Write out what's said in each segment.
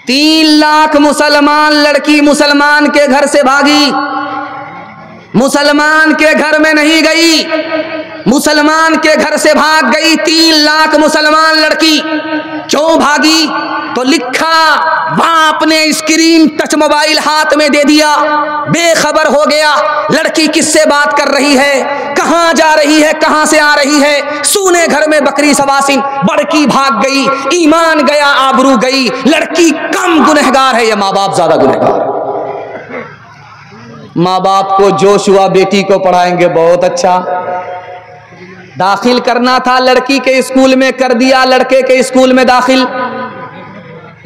3 लाख मुसलमान लड़की मुसलमान के घर से भागी, मुसलमान के घर में नहीं गई, मुसलमान के घर से भाग गई 3 लाख मुसलमान लड़की। क्यों भागी? तो लिखा, वहां अपने स्क्रीन टच मोबाइल हाथ में दे दिया, बेखबर हो गया लड़की किससे बात कर रही है, कहां जा रही है, कहां से आ रही है। सूने घर में बकरी सवासिन, बड़की भाग गई, ईमान गया, आबरू गई। लड़की कम गुनहगार है या माँ बाप ज्यादा गुनहगार? माँ बाप को जोश हुआ बेटी को पढ़ाएंगे, बहुत अच्छा। दाखिल करना था लड़की के स्कूल में, कर दिया लड़के के स्कूल में दाखिल।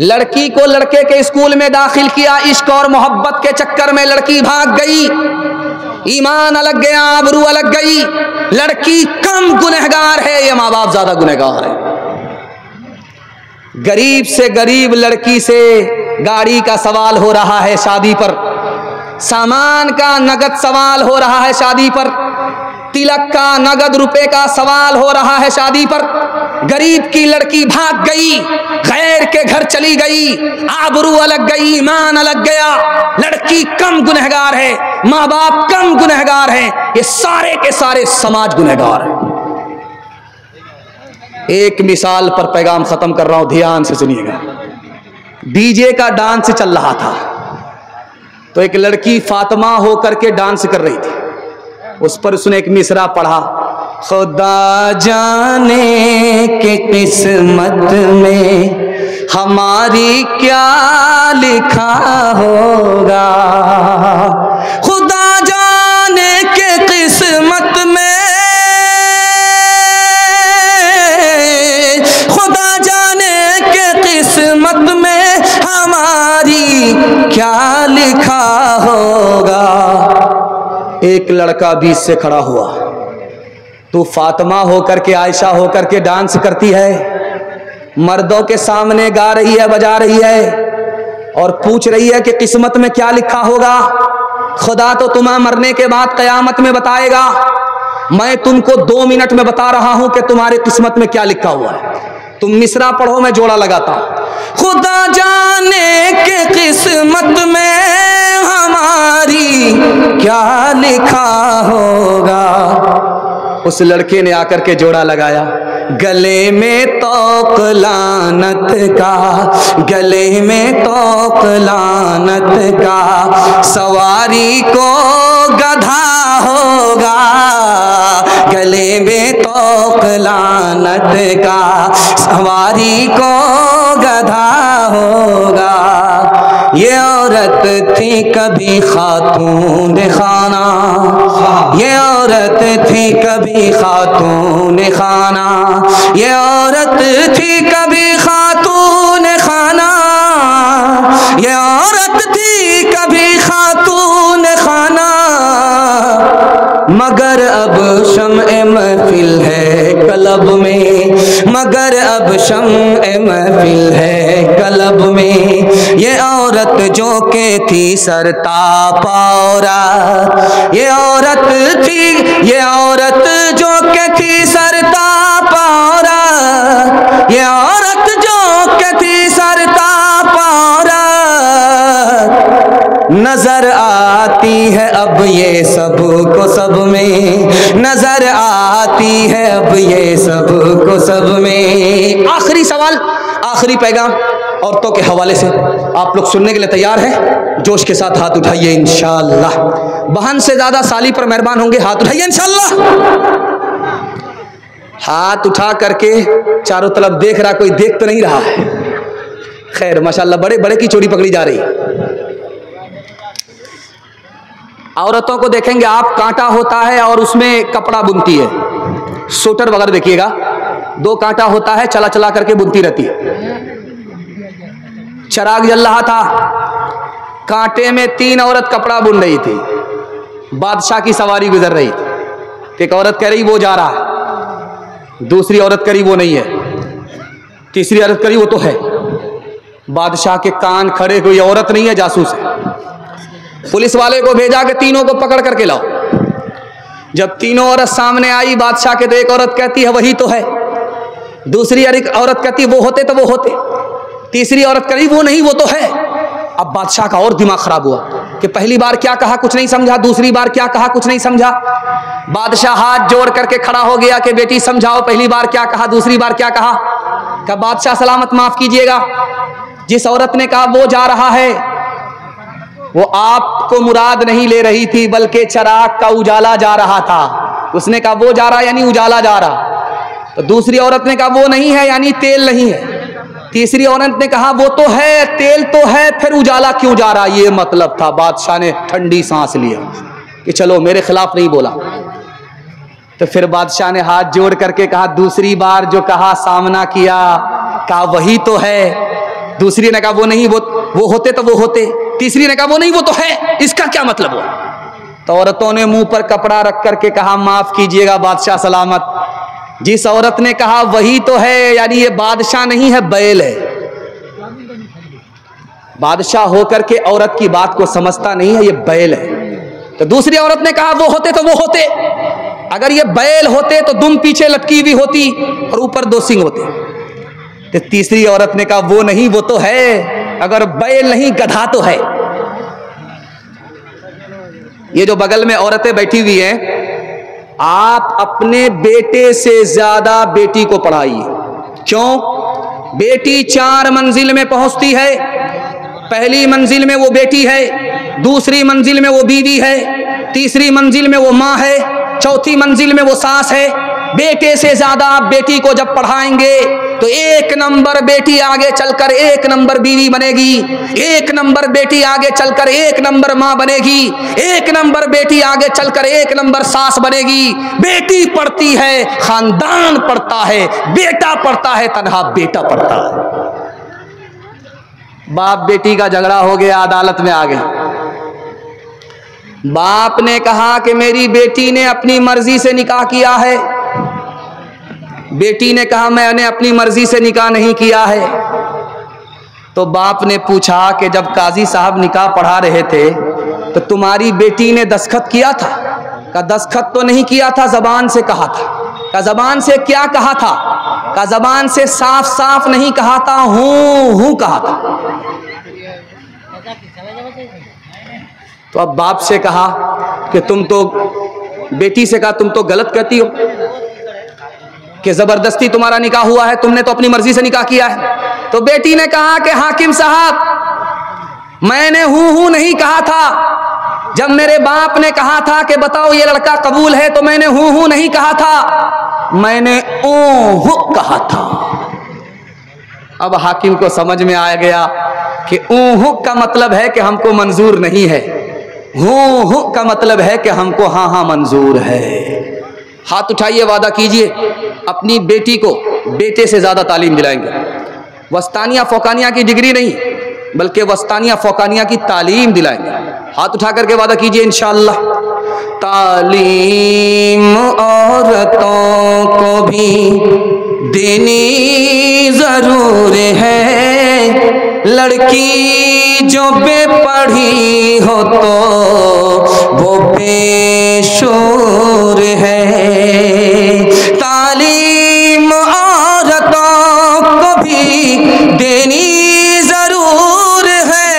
लड़की को लड़के के स्कूल में दाखिल किया, इश्क और मोहब्बत के चक्कर में लड़की भाग गई, ईमान अलग गया, आबरू अलग गई। लड़की कम गुनहगार है या माँ बाप ज्यादा गुनहगार है? गरीब से गरीब लड़की से गाड़ी का सवाल हो रहा है शादी पर, सामान का नगद सवाल हो रहा है शादी पर, तिलक का नगद रुपए का सवाल हो रहा है शादी पर। गरीब की लड़की भाग गई, गैर के घर चली गई, आबरू अलग गई, ईमान अलग गया। लड़की कम गुनहगार है, माँ बाप कम गुनहगार है, ये सारे के सारे समाज गुनहगार है। एक मिसाल पर पैगाम खत्म कर रहा हूं, ध्यान से सुनिएगा। डीजे का डांस चल रहा था, तो एक लड़की फातिमा होकर के डांस कर रही थी, उस पर उसने एक मिसरा पढ़ा, खुदा जाने के किस्मत में हमारी क्या लिखा होगा, खुदा जाने के किस्मत में, खुदा जाने के किस्मत में हमारी क्या लिखा होगा। एक लड़का बीच से खड़ा हुआ, तू फातिमा होकर के, आयशा होकर के डांस करती है, मर्दों के सामने गा रही है, बजा रही है और पूछ रही है कि किस्मत में क्या लिखा होगा। खुदा तो तुम्हें मरने के बाद कयामत में बताएगा, मैं तुमको 2 मिनट में बता रहा हूं कि तुम्हारी किस्मत में क्या लिखा हुआ है। तुम मिसरा पढ़ो, मैं जोड़ा लगाता हूं। खुदा जाने के किस्मत में हमारी क्या लिखा होगा। उस लड़के ने आकर के जोड़ा लगाया, गले में तौक लानत का, गले में तौक लानत का, सवारी को गधा होगा, गले में तौक लानत का, सवारी को गधा होगा। ये औरत थी कभी खातून खाना, ये औरत थी कभी खातून खाना, ये औरत थी कभी खातून खाना, ये औरत थी कभी खातून खाना, मगर अब शम्ए महफिल है कलब में, मगर अब शम्ए महफिल है कलब में। ये औरत जो के थी सरतापा औरत, ये औरत थी, ये औरत जो के थी सरतापा औरत, ये औरत जो के थी सरतापा औरत, नजर आती है अब ये सब को सब में, नजर आती है अब ये सब को सब में। आखिरी सवाल, आखिरी पैगाम औरतों के हवाले से, आप लोग सुनने के लिए तैयार हैं? जोश के साथ हाथ उठाइए इंशाअल्लाह। बहन से ज्यादा साली पर मेहरबान होंगे, हाथ उठाइए इंशाअल्लाह। हाथ उठा करके चारों तरफ देख रहा, कोई देख तो नहीं रहा है? खैर माशाअल्लाह, बड़े बड़े की चोरी पकड़ी जा रही। औरतों को देखेंगे आप, कांटा होता है और उसमें कपड़ा बुनती है, स्वेटर वगैरह देखिएगा, 2 कांटा होता है, चला चला करके बुनती रहती है। चिराग जल रहा था, कांटे में 3 औरत कपड़ा बुन रही थी, बादशाह की सवारी गुजर रही थी। एक औरत कह रही वो जा रहा है, दूसरी औरत कह रही वो नहीं है, तीसरी औरत कह रही वो तो है। बादशाह के कान खड़े, कोई औरत नहीं है, जासूस है। पुलिस वाले को भेजा कि तीनों को पकड़ करके लाओ। जब तीनों औरत सामने आई बादशाह के, तो एक औरत कहती है वही तो है, दूसरी औरत कहती है वो होते तो वो होते, तीसरी औरत करी वो नहीं वो तो है। अब बादशाह का और दिमाग खराब हुआ कि पहली बार क्या कहा कुछ नहीं समझा, दूसरी बार क्या कहा कुछ नहीं समझा। बादशाह हाथ जोड़ करके खड़ा हो गया कि बेटी समझाओ, पहली बार क्या कहा, दूसरी बार क्या कहा। कहा बादशाह सलामत माफ कीजिएगा, जिस औरत ने कहा वो जा रहा है, वो आपको मुराद नहीं ले रही थी बल्कि चिराग का उजाला जा रहा था। उसने कहा वो जा रहा यानी उजाला जा रहा। तो दूसरी औरत ने कहा वो नहीं है यानी तेल नहीं है। तीसरी औरत ने कहा वो तो है, तेल तो है, फिर उजाला क्यों जा रहा, ये मतलब था। बादशाह ने ठंडी सांस लिया कि चलो मेरे खिलाफ नहीं बोला। तो फिर बादशाह ने हाथ जोड़ करके कहा दूसरी बार जो कहा सामना किया, कहा वही तो है। दूसरी ने कहा वो नहीं, वो होते तो वो होते। तीसरी ने कहा वो नहीं वो तो है, इसका क्या मतलब हुआ। तो औरतों ने मुंह पर कपड़ा रख करके कहा माफ कीजिएगा बादशाह सलामत, जिस औरत ने कहा वही तो है यानी ये बादशाह नहीं है बैल है। बादशाह होकर के औरत की बात को समझता नहीं है, ये बैल है। तो दूसरी औरत ने कहा वो होते तो वो होते, अगर ये बैल होते तो दुम पीछे लटकी हुई होती और ऊपर 2 सींग होते। तो तीसरी औरत ने कहा वो नहीं वो तो है, अगर बैल नहीं गधा तो है। ये जो बगल में औरतें बैठी हुई हैं, आप अपने बेटे से ज्यादा बेटी को पढ़ाइए। क्यों? बेटी 4 मंजिल में पहुंचती है। पहली मंजिल में वो बेटी है, दूसरी मंजिल में वो बीवी है, तीसरी मंजिल में वो माँ है, चौथी मंजिल में वो सास है। बेटे से ज्यादा आप बेटी को जब पढ़ाएंगे तो 1 नंबर बेटी आगे चलकर 1 नंबर बीवी बनेगी, 1 नंबर बेटी आगे चलकर 1 नंबर माँ बनेगी, 1 नंबर बेटी आगे चलकर 1 नंबर सास बनेगी। बेटी पढ़ती है खानदान पढ़ता है, बेटा पढ़ता है तन्हा बेटा पढ़ता है। बाप बेटी का झगड़ा हो गया, अदालत में आ गए। बाप ने कहा कि मेरी बेटी ने अपनी मर्जी से निकाह किया है। बेटी ने कहा मैंने अपनी मर्जी से निकाह नहीं किया है। तो बाप ने पूछा कि जब काजी साहब निकाह पढ़ा रहे थे तो तुम्हारी बेटी ने दस्तखत किया था? का दस्तखत तो नहीं किया था, जबान से कहा था। का जबान से क्या कहा था? का जबान से साफ साफ नहीं कहा था, हूं कहा था। तो अब बाप से कहा कि तुम तो, बेटी से कहा तुम तो गलत कहती हो कि जबरदस्ती तुम्हारा निकाह हुआ है, तुमने तो अपनी मर्जी से निकाह किया है। तो बेटी ने कहा कि हाकिम साहब मैंने हूं नहीं कहा था। जब मेरे बाप ने कहा था कि बताओ ये लड़का कबूल है तो मैंने हूं नहीं कहा था, मैंने ऊहू कहा था। अब हाकिम को समझ में आ गया कि ऊहू का मतलब है कि हमको मंजूर नहीं है, हूं का मतलब है कि हमको हाँ हाँ मंजूर है। हाथ उठाइए, वादा कीजिए अपनी बेटी को बेटे से ज्यादा तालीम दिलाएंगे। वस्तानिया फौकानिया की डिग्री नहीं बल्कि वस्तानिया फौकानिया की तालीम दिलाएंगे। हाथ उठा करके वादा कीजिए इंशाअल्लाह। तालीम औरतों को भी देनी जरूर है, लड़की जो बेपढ़ी हो तो वो बेशूर है। तालीम औरतों को भी देनी जरूर है,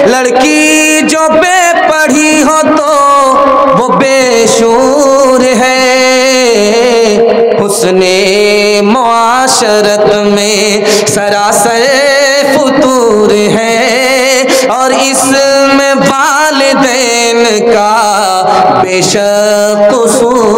लड़की जो बेपढ़ी हो तो वो बेशूर है। हुस्ने मुआशरत में सरासर फुतूर है और इसमें वालिदैन का बेशक कसूर